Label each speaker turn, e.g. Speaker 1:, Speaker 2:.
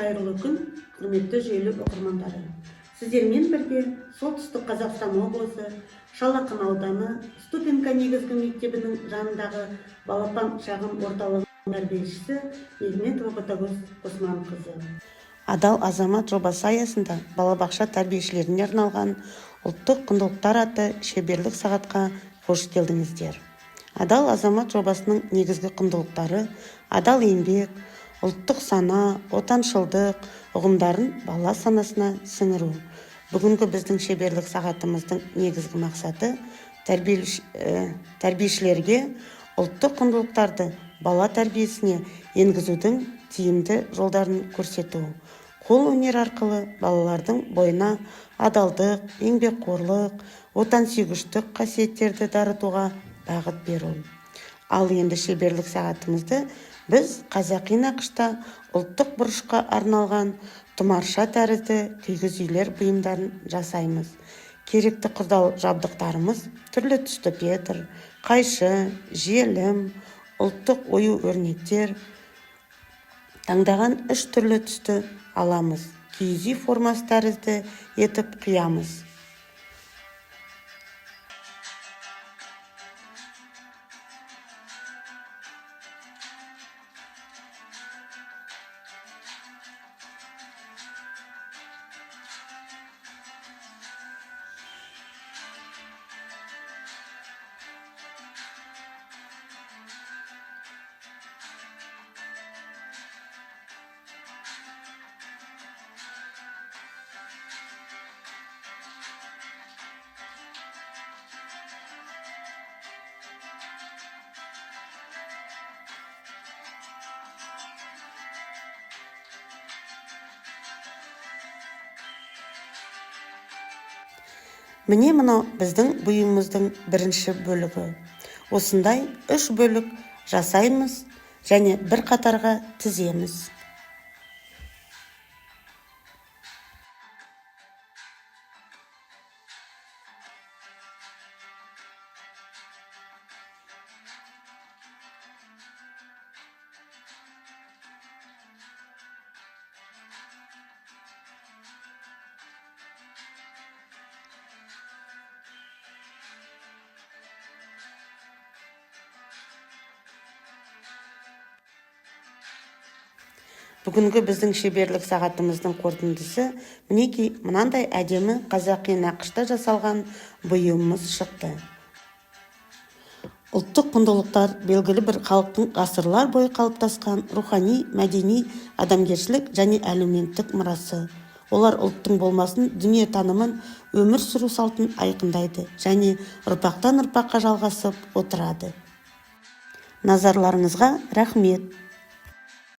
Speaker 1: Қайырлы күн, құрметті желі оқырмандары. Сіздермен бірге Солтүстік Қазақстан облысы Шалақын ауданы Ступенко негізгі мектебінің жанындағы балапан шағын орталығының тәрбиешісі Нигметова Ботагөз Османқызы. Адал азамат жобасы аясында балабақша тәрбиешілеріне арналған ұлттық құндылықтар атты шеберлік сағатқа қош келдіңіздер. Адал азамат жобасының негізгі құндылықтары адал еңбек, ұлттық сана, отаншылдық ұғымдарын бала санасына сіңіру. Бүгінгі біздің шеберлік сағатымыздың негізгі мақсаты тәрбиешілерге ұлттық құндылықтарды бала тәрбиесіне енгізудің тиімді жолдарын көрсету. Қол өнер арқылы балалардың бойына адалдық, еңбекқорлық, отансүйгіштік қасиеттерді дарытуға бағыт беру. Ал енді шеберлік сағатымызды біз қазақи нақышта ұлттық бұрышқа арналған тұмарша тәрізді кигіз үйлер бұйымдарын жасаймыз. Керекті құрал жабдықтарымыз түрлі түсті петр, қайшы, желім, ұлттық ою өрнектер. Таңдаған 3 түрлі түсті аламыз. Киіз үй формасы тәрізді етіп қиямыз. Міне мынау біздің бұйымымыздың бірінші бөлігі. Осындай 3 бөлік жасаймыз және бір қатарға тіземіз. Бүгінгі біздің шеберлік сағатымыздың қорытындысы мінекей мынандай әдемі қазақи нақышта жасалған бұйымымыз шықты. Ұлттық құндылықтар белгілі бір халықтың ғасырлар бойы қалыптасқан рухани, мәдени, адамгершілік және әлеуметтік мұрасы. Олар ұлттың болмасын, дүние танымын, өмір сүру салтын айқындайды және ұрпақтан ұрпаққа жалғасып отырады. Назарларыңызға рахмет.